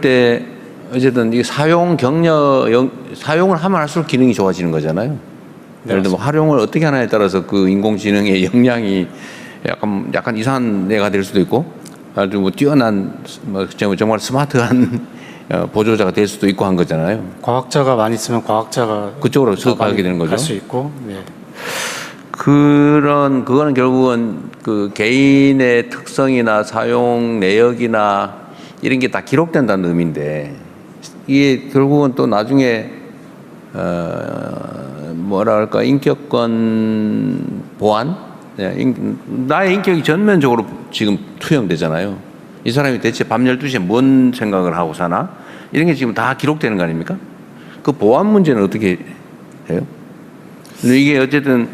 때 어쨌든 이 사용을 하면 할수록 기능이 좋아지는 거잖아요. 네, 예를 들면 활용을 어떻게 하냐에 따라서 그 인공지능의 역량이 약간 이상한 애가 될 수도 있고, 아주 뭐 뛰어난 정말 스마트한 보조자가 될 수도 있고 한 거잖아요. 과학자가 많이 있으면 과학자가 그쪽으로 가게 되는 거죠. 갈 수 있고, 네. 그거는 결국은 그 개인의 특성이나 사용 내역이나 이런 게 다 기록된다는 의미인데, 이게 결국은 또 나중에 뭐랄까 인격권 보안, 나의 인격이 전면적으로 지금 투영되잖아요. 이 사람이 대체 밤 12시에 뭔 생각을 하고 사나, 이런 게 지금 다 기록되는 거 아닙니까? 그 보안 문제는 어떻게 해요? 이게 어쨌든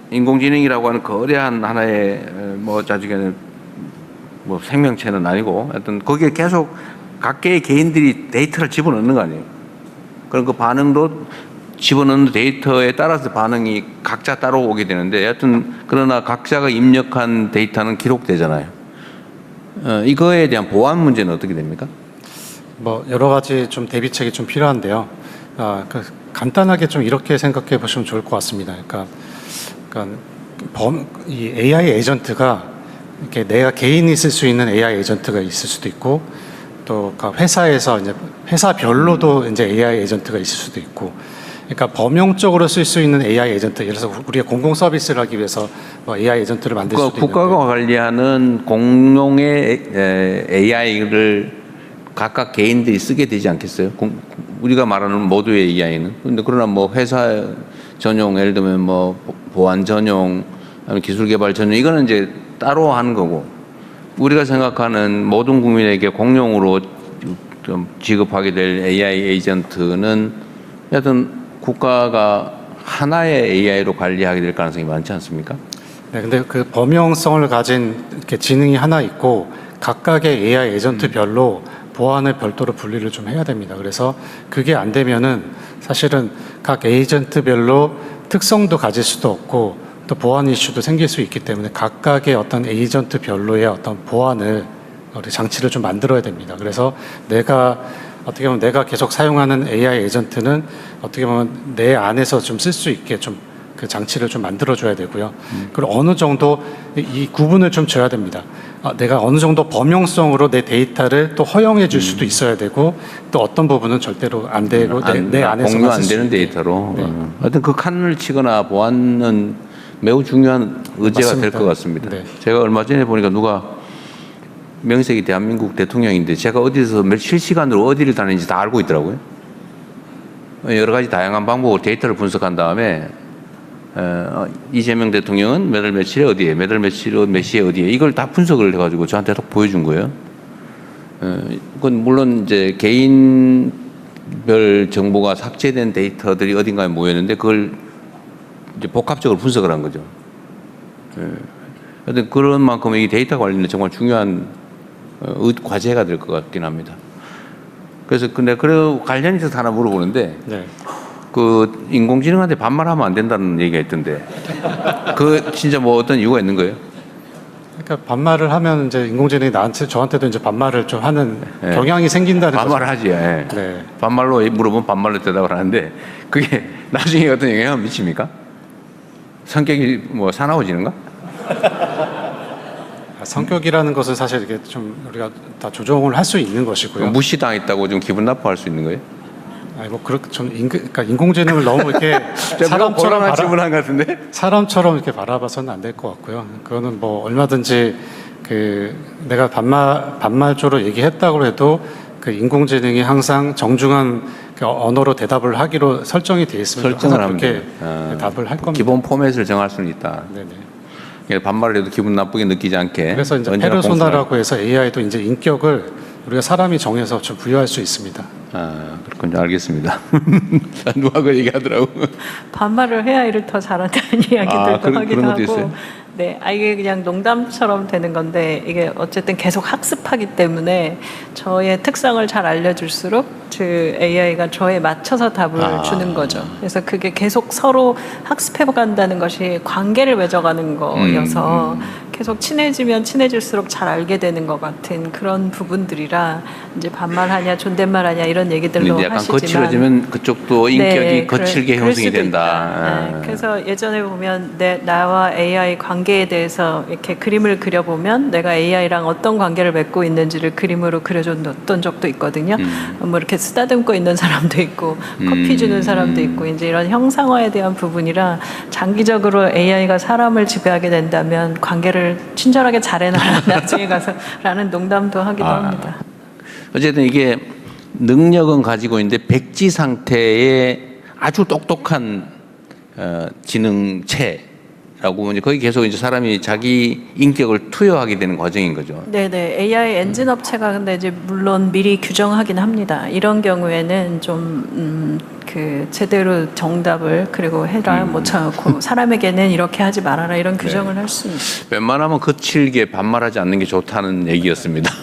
인공지능이라고 하는 거대한 하나의 뭐 자주게는 뭐 생명체는 아니고, 하여튼 거기에 계속 각계의 개인들이 데이터를 집어넣는 거 아니에요. 그럼 그 반응도 집어넣는 데이터에 따라서 반응이 각자 따로 오게 되는데, 하여튼 그러나 각자가 입력한 데이터는 기록되잖아요. 이거에 대한 보안 문제는 어떻게 됩니까? 뭐 여러 가지 좀 대비책이 좀 필요한데요. 간단하게 좀 이렇게 생각해 보시면 좋을 것 같습니다. 이 AI 에이전트가 이렇게 내가 개인이 쓸 수 있는 AI 에이전트가 있을 수도 있고, 또 회사에서 이제 회사별로도 이제 AI 에이전트가 있을 수도 있고, 그러니까 범용적으로 쓸 수 있는 AI 에이전트, 예를 들어서 우리가 공공 서비스를 하기 위해서 뭐 AI 에이전트를 만들 수도 있는데, 국가가 관리하는 공용의 AI를 각각 개인들이 쓰게 되지 않겠어요? 우리가 말하는 모두의 AI는. 근데 그러나 뭐 회사 전용, 예를 들면 뭐 보안 전용, 기술 개발 전용, 이거는 이제 따로 하는 거고, 우리가 생각하는 모든 국민에게 공용으로 좀 지급하게 될 AI 에이전트는 여하튼 국가가 하나의 AI로 관리하게 될 가능성이 많지 않습니까? 네, 근데 그 범용성을 가진 이렇게 지능이 하나 있고 각각의 AI 에이전트별로 보안을 별도로 분리를 좀 해야 됩니다. 그래서 그게 안 되면은 사실은 각 에이전트별로 특성도 가질 수도 없고 또 보안 이슈도 생길 수 있기 때문에 각각의 어떤 에이전트별로의 어떤 보안을 우리 장치를 좀 만들어야 됩니다. 그래서 어떻게 보면 내가 계속 사용하는 AI 에이전트는 어떻게 보면 내 안에서 좀 쓸 수 있게 좀 그 장치를 좀 만들어줘야 되고요. 그리고 어느 정도 이 구분을 좀 줘야 됩니다. 내가 어느 정도 범용성으로 내 데이터를 또 허용해 줄 수도 있어야 되고, 또 어떤 부분은 절대로 안 되고 내 안에서 공유 안 되는 데이터로. 네. 하여튼 그 칸을 치거나 보안은 매우 중요한 의제가 될 것 같습니다. 네. 제가 얼마 전에 보니까 누가 명색이 대한민국 대통령인데 제가 어디서 실시간으로 어디를 다니는지 다 알고 있더라고요. 여러 가지 다양한 방법으로 데이터를 분석한 다음에 이재명 대통령은 몇 월 며칠에 어디에, 몇 월 며칠에 몇 시에 어디에, 이걸 다 분석을 해가지고 저한테 딱 보여준 거예요. 그건 물론 이제 개인별 정보가 삭제된 데이터들이 어딘가에 모였는데 그걸 이제 복합적으로 분석을 한 거죠. 하여튼 그런 만큼 이 데이터 관리는 정말 중요한 과제가 될 것 같긴 합니다. 그래서 근데 그래 관련이 있어서 하나 물어보는데, 네. 그 인공지능한테 반말하면 안 된다는 얘기가 있던데, 그 진짜 뭐 어떤 이유가 있는 거예요? 그러니까 반말을 하면 이제 인공지능이 저한테도 이제 반말을 좀 하는 네. 경향이 생긴다는 거죠. 반말을 하지. 예. 네. 반말로 물어보면 반말로 대답을 하는데 그게 나중에 어떤 영향을 미칩니까? 성격이 뭐 사나워지는가? 성격이라는 것은 사실 이게 좀 우리가 다 조정을 할 수 있는 것이고요. 무시당했다고 좀 기분 나빠할 수 있는 거예요? 아니 뭐 그렇게 좀 그러니까 인공지능을 너무 이렇게 사람처럼 질문한 것 같은데? 사람처럼 이렇게 바라봐서는 안 될 것 같고요. 그거는 뭐 얼마든지 그 내가 반말조로 얘기했다고 해도 그 인공지능이 항상 정중한 그 언어로 대답을 하기로 설정이 돼 있으면 설정을 하면 그렇게 답을 할 겁니다. 기본 포맷을 정할 수는 있다. 네네. 반말을 해도 기분 나쁘게 느끼지 않게. 그래서 이제 페르소나라고 해서 AI도 이제 인격을 우리가 사람이 정해서 좀 부여할 수 있습니다. 그렇군요. 알겠습니다. 누가 그 얘기하더라고. 반말을 해야 일을 더 잘한다는 이야기들도 하기도 그런 것도 하고. 있어요? 네, 이게 그냥 농담처럼 되는 건데 이게 어쨌든 계속 학습하기 때문에 저의 특성을 잘 알려줄수록 그 AI가 저에 맞춰서 답을 주는 거죠. 그래서 그게 계속 서로 학습해간다는 것이 관계를 맺어가는 거여서 계속 친해지면 친해질수록 잘 알게 되는 것 같은 그런 부분들이라 이제 반말하냐 존댓말하냐 이런 얘기들도 근데 약간 하시지만 거칠어지면 그쪽도 인격이 네, 거칠게 그럴 형성이 수도 된다. 있다. 네, 그래서 예전에 보면 나와 AI 관계에 대해서 이렇게 그림을 그려보면 내가 AI랑 어떤 관계를 맺고 있는지를 그림으로 그려줬던 적도 있거든요. 뭐 이렇게 쓰다듬고 있는 사람도 있고 커피 주는 사람도 있고 이제 이런 형상화에 대한 부분이라 장기적으로 AI가 사람을 지배하게 된다면 관계를 친절하게 잘해놔야 나중에 가서라는 농담도 하기도 합니다. 어쨌든 이게 능력은 가지고 있는데 백지 상태의 아주 똑똑한 지능체라고 이제 거기 계속 이제 사람이 자기 인격을 투여하게 되는 과정인 거죠. 네네. AI 엔진 업체가 근데 이제 물론 미리 규정하긴 합니다. 이런 경우에는 좀, 제대로 정답을 그리고 해라 못 쳐놓고 사람에게는 이렇게 하지 말아라 이런 규정을 할 수 있어요. 웬만하면 거칠게 반말하지 않는 게 좋다는 얘기였습니다.